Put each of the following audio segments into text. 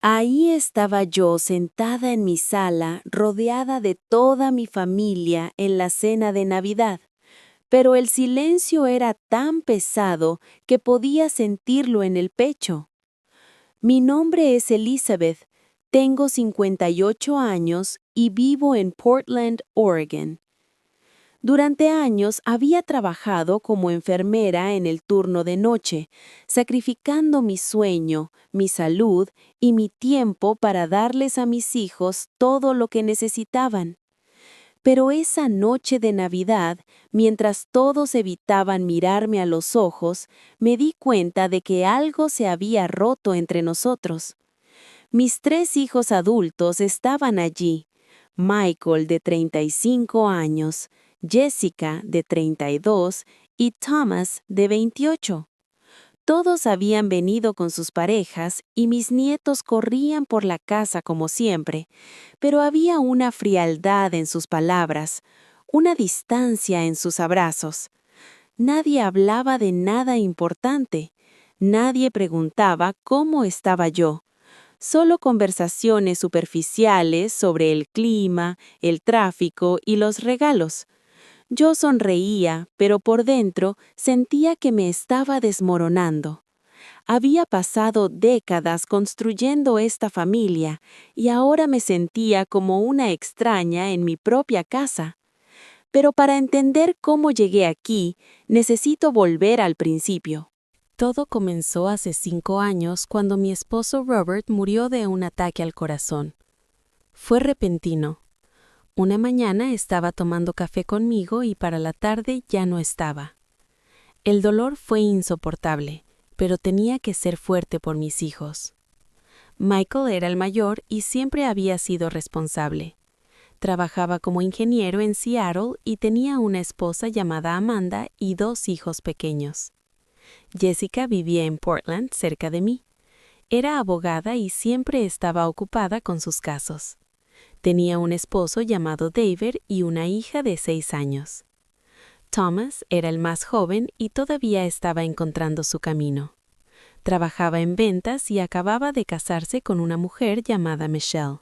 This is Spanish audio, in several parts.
Ahí estaba yo sentada en mi sala, rodeada de toda mi familia en la cena de Navidad, pero el silencio era tan pesado que podía sentirlo en el pecho. Mi nombre es Elizabeth, tengo 58 años y vivo en Portland, Oregon. Durante años había trabajado como enfermera en el turno de noche, sacrificando mi sueño, mi salud y mi tiempo para darles a mis hijos todo lo que necesitaban. Pero esa noche de Navidad, mientras todos evitaban mirarme a los ojos, me di cuenta de que algo se había roto entre nosotros. Mis 3 hijos adultos estaban allí: Michael, de 35 años, Jessica, de 32, y Thomas, de 28. Todos habían venido con sus parejas y mis nietos corrían por la casa como siempre, pero había una frialdad en sus palabras, una distancia en sus abrazos. Nadie hablaba de nada importante, nadie preguntaba cómo estaba yo. Solo conversaciones superficiales sobre el clima, el tráfico y los regalos. Yo sonreía, pero por dentro sentía que me estaba desmoronando. Había pasado décadas construyendo esta familia y ahora me sentía como una extraña en mi propia casa. Pero para entender cómo llegué aquí, necesito volver al principio. Todo comenzó hace 5 años cuando mi esposo Robert murió de un ataque al corazón. Fue repentino. Una mañana estaba tomando café conmigo y para la tarde ya no estaba. El dolor fue insoportable, pero tenía que ser fuerte por mis hijos. Michael era el mayor y siempre había sido responsable. Trabajaba como ingeniero en Seattle y tenía una esposa llamada Amanda y 2 hijos pequeños. Jessica vivía en Portland, cerca de mí. Era abogada y siempre estaba ocupada con sus casos. Tenía un esposo llamado David y una hija de 6 años. Thomas era el más joven y todavía estaba encontrando su camino. Trabajaba en ventas y acababa de casarse con una mujer llamada Michelle.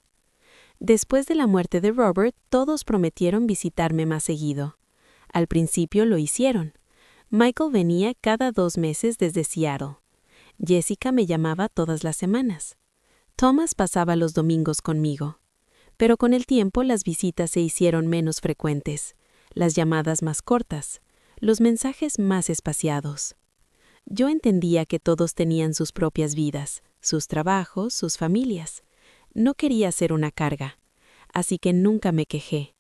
Después de la muerte de Robert, todos prometieron visitarme más seguido. Al principio lo hicieron. Michael venía cada 2 meses desde Seattle. Jessica me llamaba todas las semanas. Thomas pasaba los domingos conmigo. Pero con el tiempo las visitas se hicieron menos frecuentes, las llamadas más cortas, los mensajes más espaciados. Yo entendía que todos tenían sus propias vidas, sus trabajos, sus familias. No quería ser una carga, así que nunca me quejé.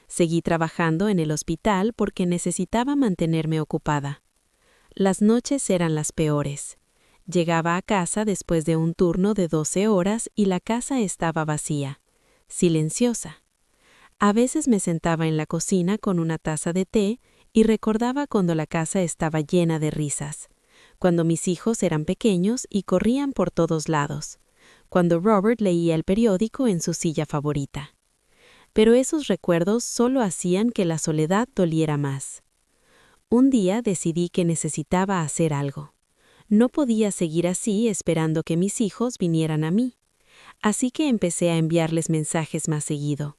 Seguí trabajando en el hospital porque necesitaba mantenerme ocupada. Las noches eran las peores. Llegaba a casa después de un turno de 12 horas y la casa estaba vacía, silenciosa. A veces me sentaba en la cocina con una taza de té y recordaba cuando la casa estaba llena de risas, cuando mis hijos eran pequeños y corrían por todos lados, cuando Robert leía el periódico en su silla favorita. Pero esos recuerdos solo hacían que la soledad doliera más. Un día decidí que necesitaba hacer algo. No podía seguir así esperando que mis hijos vinieran a mí. Así que empecé a enviarles mensajes más seguido.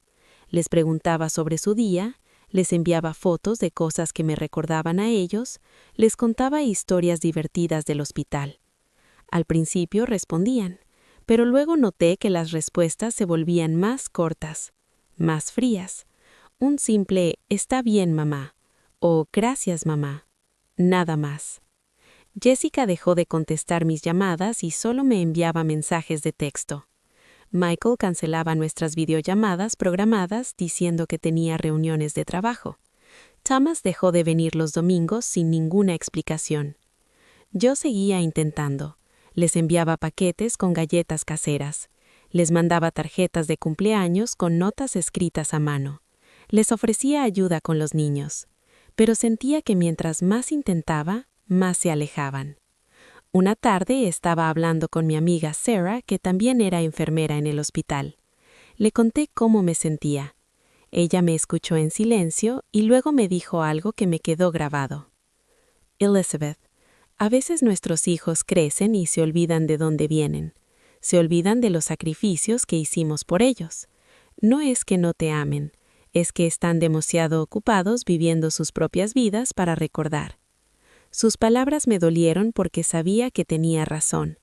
Les preguntaba sobre su día, les enviaba fotos de cosas que me recordaban a ellos, les contaba historias divertidas del hospital. Al principio respondían, pero luego noté que las respuestas se volvían más cortas, más frías. Un simple «está bien, mamá» o «gracias, mamá». Nada más. Jessica dejó de contestar mis llamadas y solo me enviaba mensajes de texto. Michael cancelaba nuestras videollamadas programadas diciendo que tenía reuniones de trabajo. Thomas dejó de venir los domingos sin ninguna explicación. Yo seguía intentando. Les enviaba paquetes con galletas caseras. Les mandaba tarjetas de cumpleaños con notas escritas a mano. Les ofrecía ayuda con los niños. Pero sentía que mientras más intentaba, más se alejaban. Una tarde estaba hablando con mi amiga Sarah, que también era enfermera en el hospital. Le conté cómo me sentía. Ella me escuchó en silencio y luego me dijo algo que me quedó grabado. Elizabeth, a veces nuestros hijos crecen y se olvidan de dónde vienen. Se olvidan de los sacrificios que hicimos por ellos. No es que no te amen, es que están demasiado ocupados viviendo sus propias vidas para recordar. Sus palabras me dolieron porque sabía que tenía razón,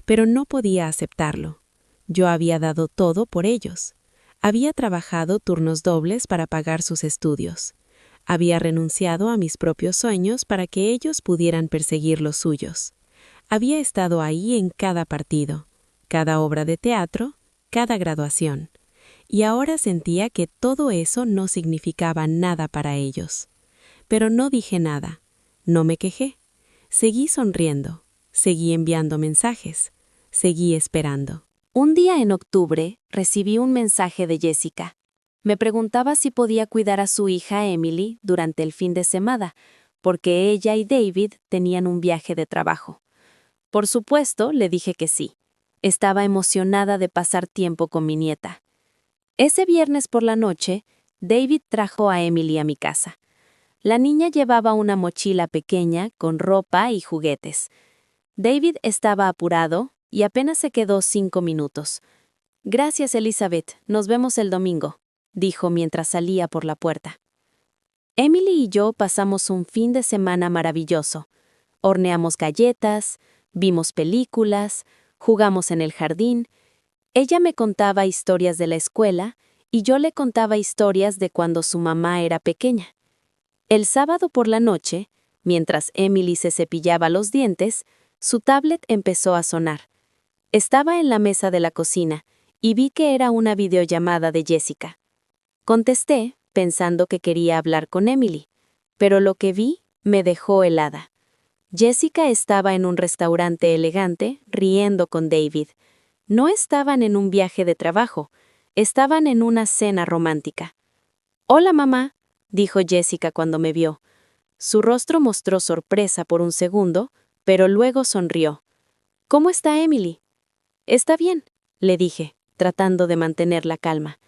pero no podía aceptarlo. Yo había dado todo por ellos. Había trabajado turnos dobles para pagar sus estudios. Había renunciado a mis propios sueños para que ellos pudieran perseguir los suyos. Había estado ahí en cada partido, cada obra de teatro, cada graduación. Y ahora sentía que todo eso no significaba nada para ellos. Pero no dije nada, no me quejé. Seguí sonriendo, seguí enviando mensajes, seguí esperando. Un día en octubre recibí un mensaje de Jessica. Me preguntaba si podía cuidar a su hija Emily durante el fin de semana, porque ella y David tenían un viaje de trabajo. Por supuesto, le dije que sí. Estaba emocionada de pasar tiempo con mi nieta. Ese viernes por la noche, David trajo a Emily a mi casa. La niña llevaba una mochila pequeña con ropa y juguetes. David estaba apurado y apenas se quedó 5 minutos. «Gracias, Elizabeth. Nos vemos el domingo», dijo mientras salía por la puerta. Emily y yo pasamos un fin de semana maravilloso. Horneamos galletas, vimos películas, jugamos en el jardín. Ella me contaba historias de la escuela y yo le contaba historias de cuando su mamá era pequeña. El sábado por la noche, mientras Emily se cepillaba los dientes, su tablet empezó a sonar. Estaba en la mesa de la cocina y vi que era una videollamada de Jessica. Contesté, pensando que quería hablar con Emily, pero lo que vi me dejó helada. Jessica estaba en un restaurante elegante, riendo con David. No estaban en un viaje de trabajo, estaban en una cena romántica. «Hola, mamá», dijo Jessica cuando me vio. Su rostro mostró sorpresa por un segundo, pero luego sonrió. «¿Cómo está Emily?» «Está bien», le dije, tratando de mantener la calma.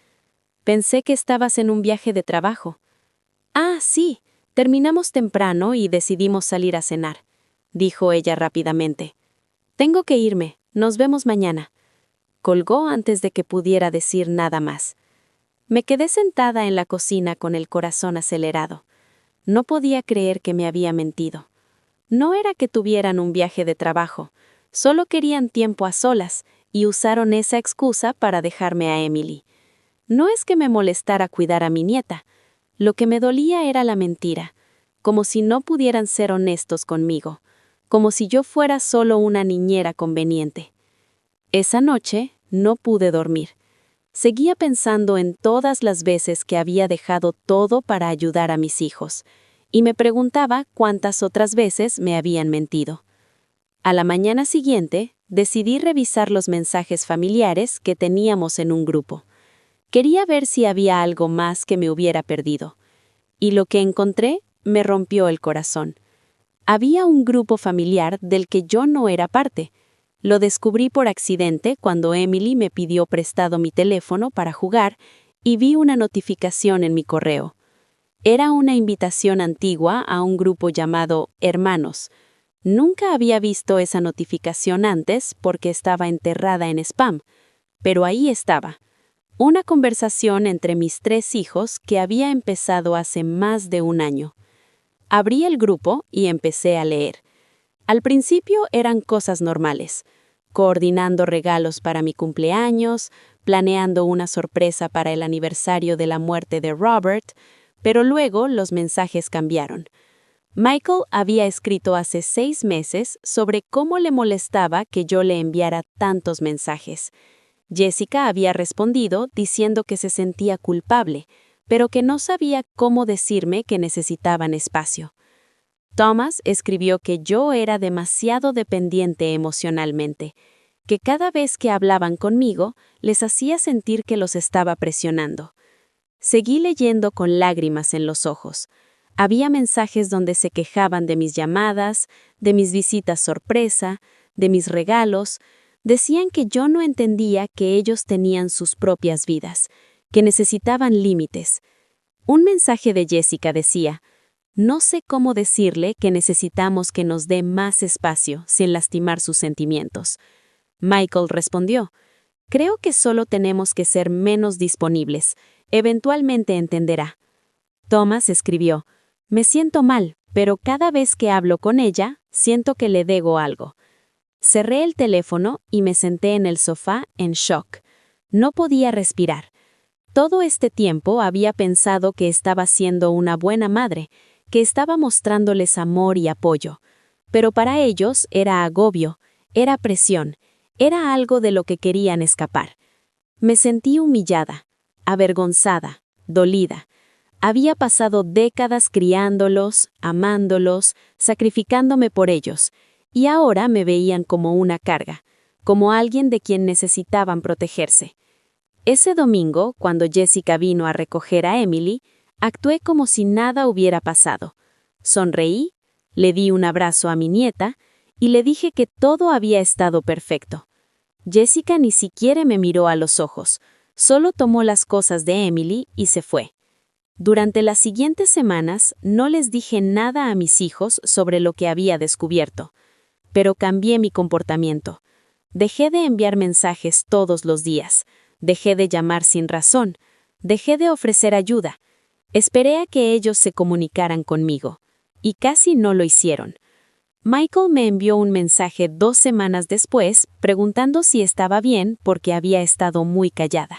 «Pensé que estabas en un viaje de trabajo». «Ah, sí, terminamos temprano y decidimos salir a cenar», dijo ella rápidamente. «Tengo que irme, nos vemos mañana». Colgó antes de que pudiera decir nada más. Me quedé sentada en la cocina con el corazón acelerado. No podía creer que me había mentido. No era que tuvieran un viaje de trabajo, solo querían tiempo a solas y usaron esa excusa para dejarme a Emily. No es que me molestara cuidar a mi nieta, lo que me dolía era la mentira, como si no pudieran ser honestos conmigo, como si yo fuera solo una niñera conveniente. Esa noche no pude dormir. Seguía pensando en todas las veces que había dejado todo para ayudar a mis hijos, y me preguntaba cuántas otras veces me habían mentido. A la mañana siguiente, decidí revisar los mensajes familiares que teníamos en un grupo. Quería ver si había algo más que me hubiera perdido. Y lo que encontré me rompió el corazón. Había un grupo familiar del que yo no era parte. Lo descubrí por accidente cuando Emily me pidió prestado mi teléfono para jugar y vi una notificación en mi correo. Era una invitación antigua a un grupo llamado Hermanos. Nunca había visto esa notificación antes porque estaba enterrada en spam, pero ahí estaba. Una conversación entre mis 3 hijos que había empezado hace más de un año. Abrí el grupo y empecé a leer. Al principio eran cosas normales, coordinando regalos para mi cumpleaños, planeando una sorpresa para el aniversario de la muerte de Robert, pero luego los mensajes cambiaron. Michael había escrito hace 6 meses sobre cómo le molestaba que yo le enviara tantos mensajes. Jessica había respondido diciendo que se sentía culpable, pero que no sabía cómo decirme que necesitaban espacio. Thomas escribió que yo era demasiado dependiente emocionalmente, que cada vez que hablaban conmigo les hacía sentir que los estaba presionando. Seguí leyendo con lágrimas en los ojos. Había mensajes donde se quejaban de mis llamadas, de mis visitas sorpresa, de mis regalos. Decían que yo no entendía que ellos tenían sus propias vidas, que necesitaban límites. Un mensaje de Jessica decía: «No sé cómo decirle que necesitamos que nos dé más espacio sin lastimar sus sentimientos». Michael respondió, «Creo que solo tenemos que ser menos disponibles. Eventualmente entenderá». Thomas escribió, «Me siento mal, pero cada vez que hablo con ella, siento que le debo algo». Cerré el teléfono y me senté en el sofá en shock. No podía respirar. Todo este tiempo había pensado que estaba siendo una buena madre, que estaba mostrándoles amor y apoyo. Pero para ellos era agobio, era presión, era algo de lo que querían escapar. Me sentí humillada, avergonzada, dolida. Había pasado décadas criándolos, amándolos, sacrificándome por ellos, y ahora me veían como una carga, como alguien de quien necesitaban protegerse. Ese domingo, cuando Jessica vino a recoger a Emily, actué como si nada hubiera pasado. Sonreí, le di un abrazo a mi nieta y le dije que todo había estado perfecto. Jessica ni siquiera me miró a los ojos, solo tomó las cosas de Emily y se fue. Durante las siguientes semanas no les dije nada a mis hijos sobre lo que había descubierto, pero cambié mi comportamiento. Dejé de enviar mensajes todos los días. Dejé de llamar sin razón, dejé de ofrecer ayuda, esperé a que ellos se comunicaran conmigo, y casi no lo hicieron. Michael me envió un mensaje 2 semanas después preguntando si estaba bien porque había estado muy callada.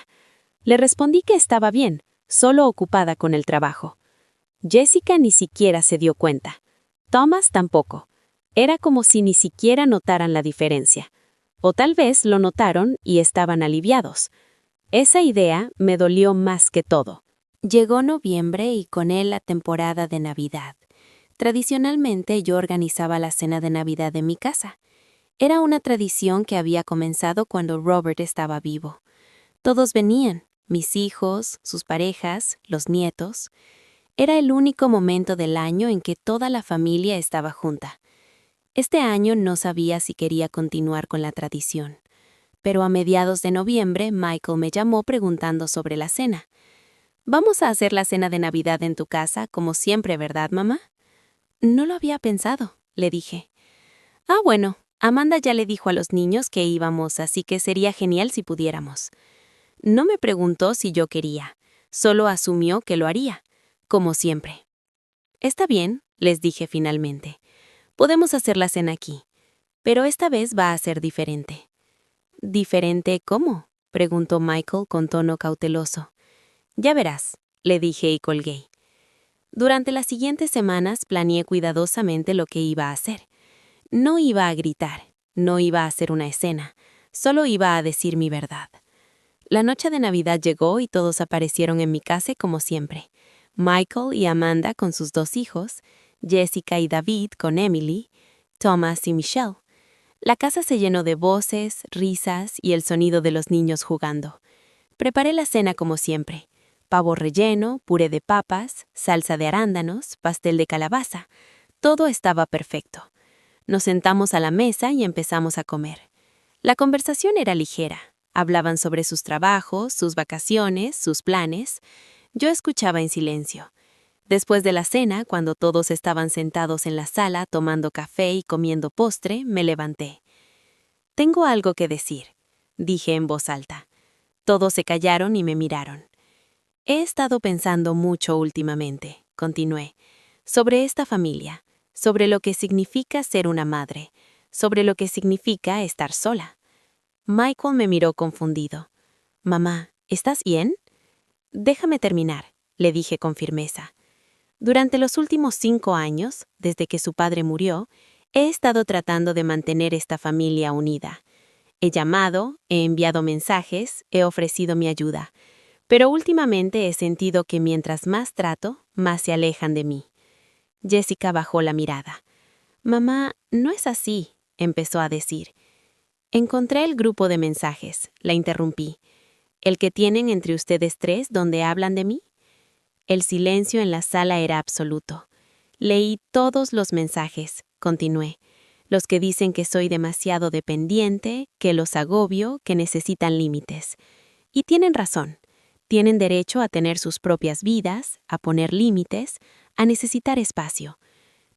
Le respondí que estaba bien, solo ocupada con el trabajo. Jessica ni siquiera se dio cuenta. Thomas tampoco. Era como si ni siquiera notaran la diferencia. O tal vez lo notaron y estaban aliviados. Esa idea me dolió más que todo. Llegó noviembre y con él la temporada de Navidad. Tradicionalmente yo organizaba la cena de Navidad en mi casa. Era una tradición que había comenzado cuando Robert estaba vivo. Todos venían, mis hijos, sus parejas, los nietos. Era el único momento del año en que toda la familia estaba junta. Este año no sabía si quería continuar con la tradición. Pero a mediados de noviembre, Michael me llamó preguntando sobre la cena. «Vamos a hacer la cena de Navidad en tu casa, como siempre, ¿verdad, mamá?» «No lo había pensado», le dije. «Ah, bueno, Amanda ya le dijo a los niños que íbamos, así que sería genial si pudiéramos». No me preguntó si yo quería, solo asumió que lo haría, como siempre. «Está bien», les dije finalmente. «Podemos hacer la cena aquí, pero esta vez va a ser diferente». «¿Diferente cómo?», preguntó Michael con tono cauteloso. «Ya verás», le dije y colgué. Durante las siguientes semanas planeé cuidadosamente lo que iba a hacer. No iba a gritar, no iba a hacer una escena, solo iba a decir mi verdad. La noche de Navidad llegó y todos aparecieron en mi casa como siempre. Michael y Amanda con sus 2 hijos, Jessica y David con Emily, Thomas y Michelle. La casa se llenó de voces, risas y el sonido de los niños jugando. Preparé la cena como siempre. Pavo relleno, puré de papas, salsa de arándanos, pastel de calabaza. Todo estaba perfecto. Nos sentamos a la mesa y empezamos a comer. La conversación era ligera. Hablaban sobre sus trabajos, sus vacaciones, sus planes. Yo escuchaba en silencio. Después de la cena, cuando todos estaban sentados en la sala tomando café y comiendo postre, me levanté. «Tengo algo que decir», dije en voz alta. Todos se callaron y me miraron. «He estado pensando mucho últimamente», continué, «sobre esta familia, sobre lo que significa ser una madre, sobre lo que significa estar sola». Michael me miró confundido. «Mamá, ¿estás bien?» «Déjame terminar», le dije con firmeza. Durante los últimos 5 años, desde que su padre murió, he estado tratando de mantener esta familia unida. He llamado, he enviado mensajes, he ofrecido mi ayuda, pero últimamente he sentido que mientras más trato, más se alejan de mí. Jessica bajó la mirada. «Mamá, no es así», empezó a decir. «Encontré el grupo de mensajes», la interrumpí. «¿El que tienen entre ustedes 3 donde hablan de mí?» El silencio en la sala era absoluto. Leí todos los mensajes, continué. Los que dicen que soy demasiado dependiente, que los agobio, que necesitan límites. Y tienen razón. Tienen derecho a tener sus propias vidas, a poner límites, a necesitar espacio.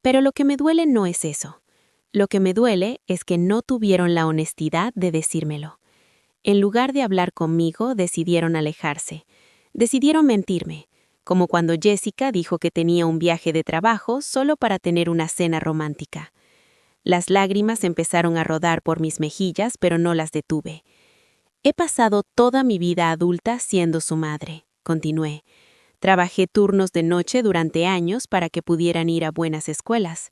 Pero lo que me duele no es eso. Lo que me duele es que no tuvieron la honestidad de decírmelo. En lugar de hablar conmigo, decidieron alejarse. Decidieron mentirme, como cuando Jessica dijo que tenía un viaje de trabajo solo para tener una cena romántica. Las lágrimas empezaron a rodar por mis mejillas, pero no las detuve. He pasado toda mi vida adulta siendo su madre, continué. Trabajé turnos de noche durante años para que pudieran ir a buenas escuelas.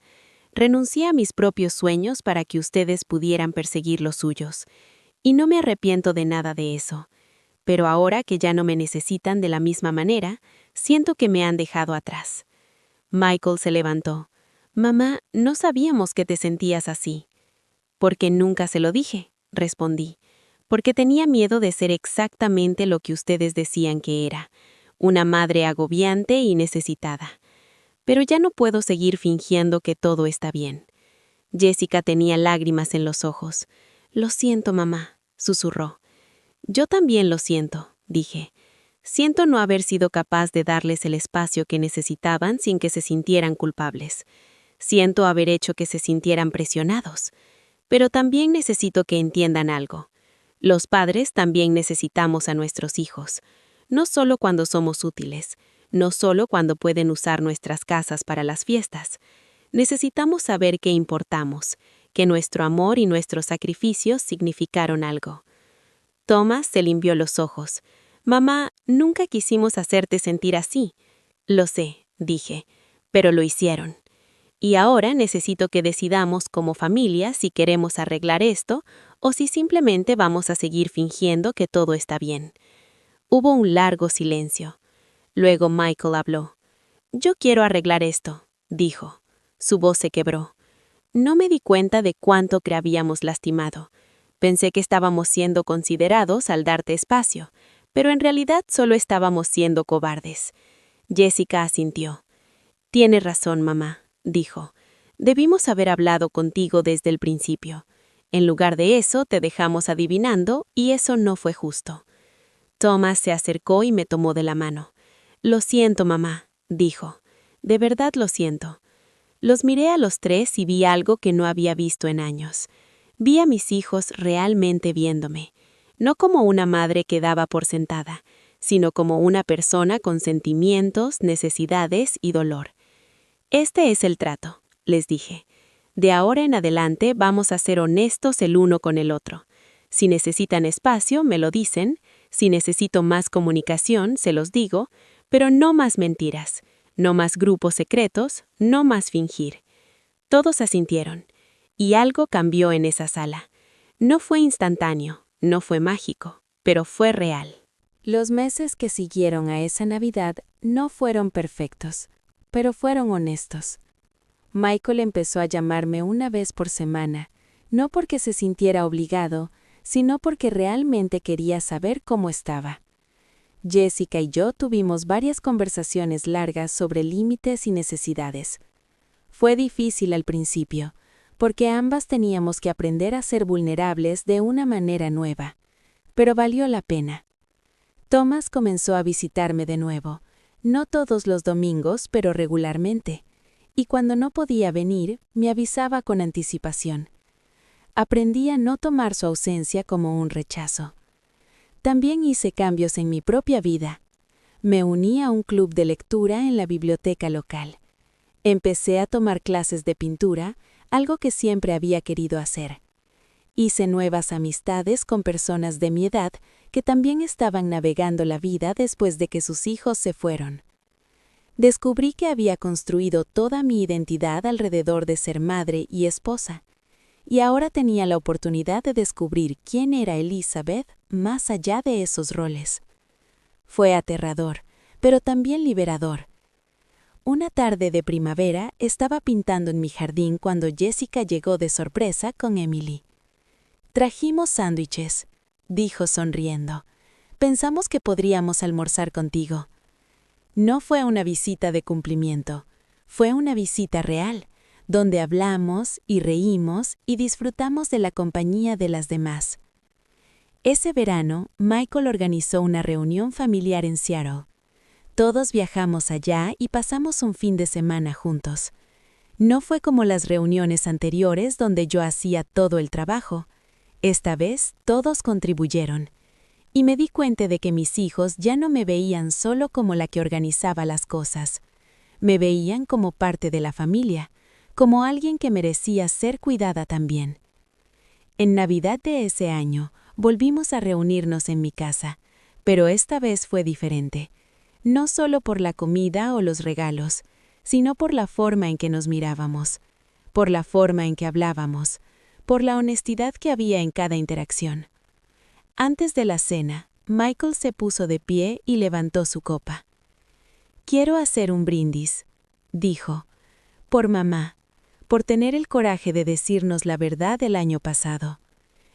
Renuncié a mis propios sueños para que ustedes pudieran perseguir los suyos. Y no me arrepiento de nada de eso. Pero ahora que ya no me necesitan de la misma manera, siento que me han dejado atrás. Michael se levantó. Mamá, no sabíamos que te sentías así. Porque nunca se lo dije, respondí. Porque tenía miedo de ser exactamente lo que ustedes decían que era, una madre agobiante y necesitada. Pero ya no puedo seguir fingiendo que todo está bien. Jessica tenía lágrimas en los ojos. Lo siento, mamá, susurró. Yo también lo siento, dije. Siento no haber sido capaz de darles el espacio que necesitaban sin que se sintieran culpables. Siento haber hecho que se sintieran presionados. Pero también necesito que entiendan algo. Los padres también necesitamos a nuestros hijos, no solo cuando somos útiles, no solo cuando pueden usar nuestras casas para las fiestas. Necesitamos saber que importamos, que nuestro amor y nuestros sacrificios significaron algo. Thomas se limpió los ojos. Mamá, nunca quisimos hacerte sentir así. Lo sé, dije, pero lo hicieron. Y ahora necesito que decidamos como familia si queremos arreglar esto o si simplemente vamos a seguir fingiendo que todo está bien. Hubo un largo silencio. Luego Michael habló. Yo quiero arreglar esto, dijo. Su voz se quebró. No me di cuenta de cuánto que habíamos lastimado. Pensé que estábamos siendo considerados al darte espacio, pero en realidad solo estábamos siendo cobardes. Jessica asintió. Tienes razón, mamá, dijo. Debimos haber hablado contigo desde el principio. En lugar de eso, te dejamos adivinando, y eso no fue justo. Thomas se acercó y me tomó de la mano. Lo siento, mamá, dijo. De verdad lo siento. Los miré a los tres y vi algo que no había visto en años. Vi a mis hijos realmente viéndome, no como una madre que daba por sentada, sino como una persona con sentimientos, necesidades y dolor. Este es el trato, les dije. De ahora en adelante vamos a ser honestos el uno con el otro. Si necesitan espacio, me lo dicen. Si necesito más comunicación, se los digo, pero no más mentiras, no más grupos secretos, no más fingir. Todos asintieron, y algo cambió en esa sala. No fue instantáneo, no fue mágico, pero fue real. Los meses que siguieron a esa Navidad no fueron perfectos, pero fueron honestos. Michael empezó a llamarme una vez por semana, no porque se sintiera obligado, sino porque realmente quería saber cómo estaba. Jessica y yo tuvimos varias conversaciones largas sobre límites y necesidades. Fue difícil al principio, porque ambas teníamos que aprender a ser vulnerables de una manera nueva, pero valió la pena. Thomas comenzó a visitarme de nuevo, no todos los domingos, pero regularmente, y cuando no podía venir, me avisaba con anticipación. Aprendí a no tomar su ausencia como un rechazo. También hice cambios en mi propia vida. Me uní a un club de lectura en la biblioteca local. Empecé a tomar clases de pintura, algo que siempre había querido hacer. Hice nuevas amistades con personas de mi edad que también estaban navegando la vida después de que sus hijos se fueron. Descubrí que había construido toda mi identidad alrededor de ser madre y esposa, y ahora tenía la oportunidad de descubrir quién era Elizabeth más allá de esos roles. Fue aterrador, pero también liberador. Una tarde de primavera estaba pintando en mi jardín cuando Jessica llegó de sorpresa con Emily. «Trajimos sándwiches», dijo sonriendo. «Pensamos que podríamos almorzar contigo». No fue una visita de cumplimiento, fue una visita real, donde hablamos y reímos y disfrutamos de la compañía de las demás. Ese verano, Michael organizó una reunión familiar en Seattle. Todos viajamos allá y pasamos un fin de semana juntos. No fue como las reuniones anteriores donde yo hacía todo el trabajo. Esta vez todos contribuyeron. Y me di cuenta de que mis hijos ya no me veían solo como la que organizaba las cosas. Me veían como parte de la familia, como alguien que merecía ser cuidada también. En Navidad de ese año, volvimos a reunirnos en mi casa, pero esta vez fue diferente. No solo por la comida o los regalos, sino por la forma en que nos mirábamos, por la forma en que hablábamos, por la honestidad que había en cada interacción. Antes de la cena, Michael se puso de pie y levantó su copa. «Quiero hacer un brindis», dijo, «por mamá, por tener el coraje de decirnos la verdad el año pasado.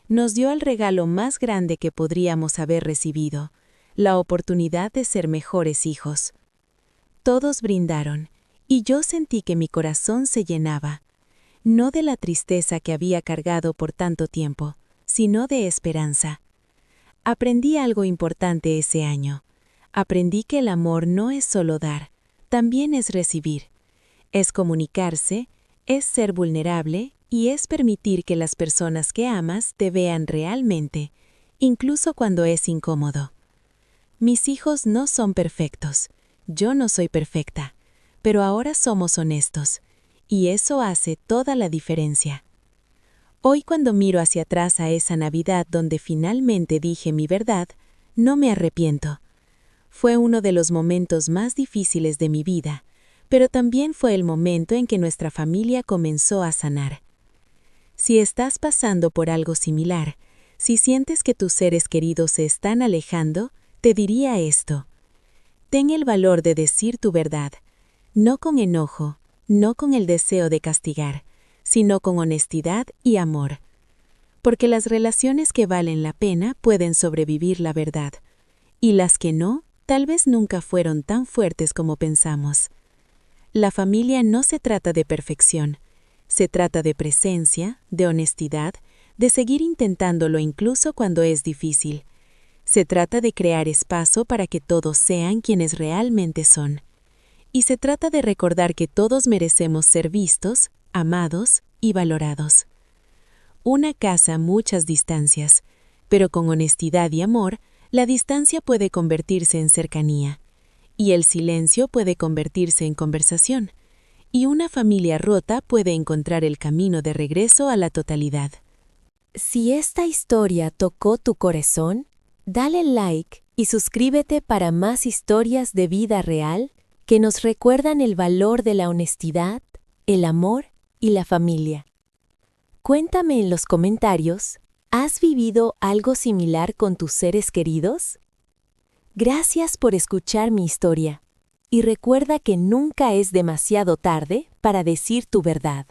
Nos dio el regalo más grande que podríamos haber recibido, la oportunidad de ser mejores hijos». Todos brindaron, y yo sentí que mi corazón se llenaba, no de la tristeza que había cargado por tanto tiempo, sino de esperanza. Aprendí algo importante ese año. Aprendí que el amor no es solo dar, también es recibir. Es comunicarse, es ser vulnerable y es permitir que las personas que amas te vean realmente, incluso cuando es incómodo. Mis hijos no son perfectos, yo no soy perfecta, pero ahora somos honestos, y eso hace toda la diferencia. Hoy cuando miro hacia atrás a esa Navidad donde finalmente dije mi verdad, no me arrepiento. Fue uno de los momentos más difíciles de mi vida, pero también fue el momento en que nuestra familia comenzó a sanar. Si estás pasando por algo similar, si sientes que tus seres queridos se están alejando, te diría esto. Ten el valor de decir tu verdad, no con enojo, no con el deseo de castigar, sino con honestidad y amor. Porque las relaciones que valen la pena pueden sobrevivir la verdad, y las que no, tal vez nunca fueron tan fuertes como pensamos. La familia no se trata de perfección, se trata de presencia, de honestidad, de seguir intentándolo incluso cuando es difícil. Se trata de crear espacio para que todos sean quienes realmente son. Y se trata de recordar que todos merecemos ser vistos, amados y valorados. Una casa a muchas distancias, pero con honestidad y amor, la distancia puede convertirse en cercanía, y el silencio puede convertirse en conversación, y una familia rota puede encontrar el camino de regreso a la totalidad. Si esta historia tocó tu corazón, dale like y suscríbete para más historias de vida real que nos recuerdan el valor de la honestidad, el amor y la familia. Cuéntame en los comentarios, ¿has vivido algo similar con tus seres queridos? Gracias por escuchar mi historia y recuerda que nunca es demasiado tarde para decir tu verdad.